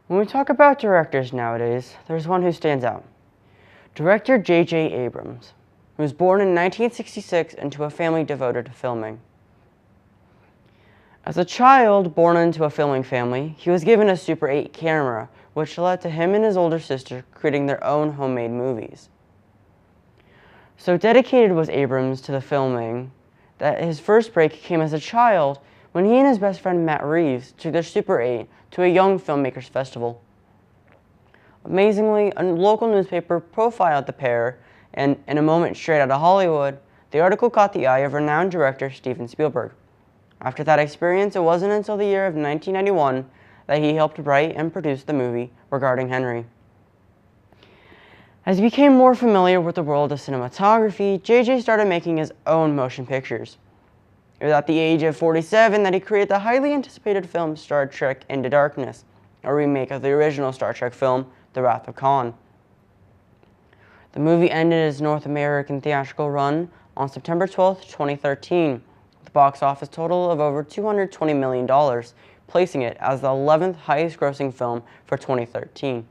When we talk about directors nowadays, there's one who stands out. Director J.J. Abrams, who was born in 1966 into a family devoted to filming. As a child born into a filming family, he was given a Super 8 camera, which led to him and his older sister creating their own homemade movies. So dedicated was Abrams to the filming that his first break came as a child when he and his best friend Matt Reeves took their Super 8 to a Young Filmmakers Festival. Amazingly, a local newspaper profiled the pair, and in a moment straight out of Hollywood, the article caught the eye of renowned director Steven Spielberg. After that experience, it wasn't until the year of 1991 that he helped write and produce the movie Regarding Henry. As he became more familiar with the world of cinematography, J.J. started making his own motion pictures. It was at the age of 47 that he created the highly anticipated film Star Trek Into Darkness, a remake of the original Star Trek film, The Wrath of Khan. The movie ended its North American theatrical run on September 12, 2013, with a box office total of over $220 million, placing it as the 11th highest grossing film for 2013.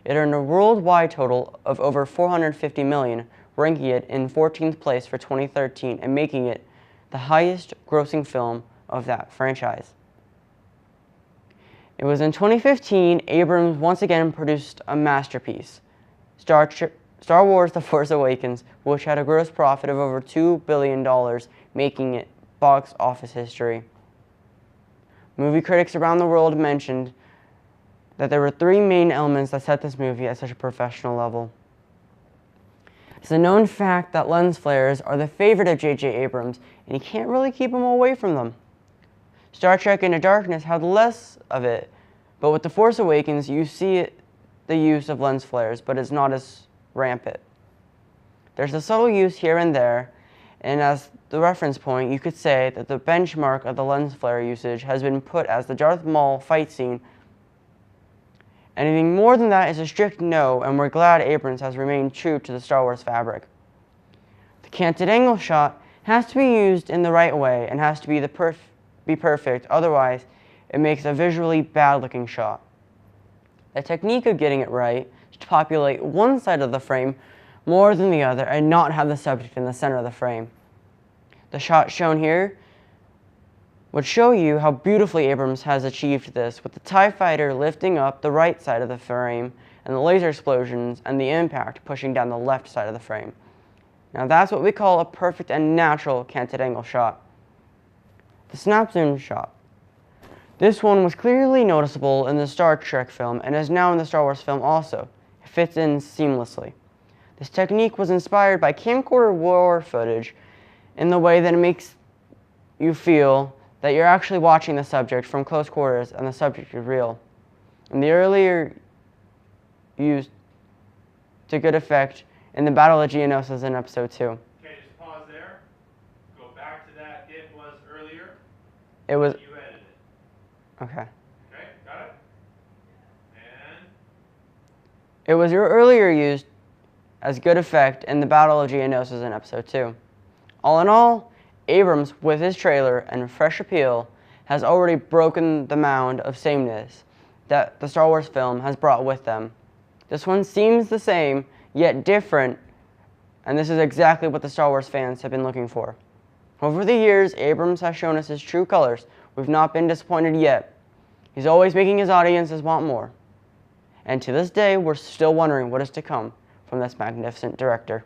It earned a worldwide total of over $450 million, ranking it in 14th place for 2013 and making it the highest grossing film of that franchise. It was in 2015 Abrams once again produced a masterpiece, Star Wars The Force Awakens, which had a gross profit of over $2 billion, making it box office history. Movie critics around the world mentioned that there were three main elements that set this movie at such a professional level. It's a known fact that lens flares are the favorite of J.J. Abrams, and he can't really keep them away from them. Star Trek Into Darkness had less of it, but with The Force Awakens, you see the use of lens flares, but it's not as rampant. There's a subtle use here and there, and as the reference point, you could say that the benchmark of the lens flare usage has been put as the Darth Maul fight scene. Anything more than that is a strict no, and we're glad Abrams has remained true to the Star Wars fabric. The canted angle shot has to be used in the right way and has to be perfect, otherwise it makes a visually bad-looking shot. The technique of getting it right is to populate one side of the frame more than the other and not have the subject in the center of the frame. The shot shown here would show you how beautifully Abrams has achieved this, with the TIE fighter lifting up the right side of the frame and the laser explosions and the impact pushing down the left side of the frame. Now that's what we call a perfect and natural canted angle shot. The snap zoom shot. This one was clearly noticeable in the Star Trek film and is now in the Star Wars film also. It fits in seamlessly. This technique was inspired by camcorder war footage in the way that it makes you feel that you're actually watching the subject from close quarters and the subject is real. And the earlier used to good effect in the Battle of Geonosis in episode 2. Okay, just pause there. Go back to that. It was earlier. It was. You edited it. Okay. Okay, got it? And It was earlier used as good effect in the Battle of Geonosis in episode 2. All in all, Abrams, with his trailer and fresh appeal, has already broken the mound of sameness that the Star Wars film has brought with them. This one seems the same, yet different, and this is exactly what the Star Wars fans have been looking for. Over the years, Abrams has shown us his true colors. We've not been disappointed yet. He's always making his audiences want more. And to this day, we're still wondering what is to come from this magnificent director.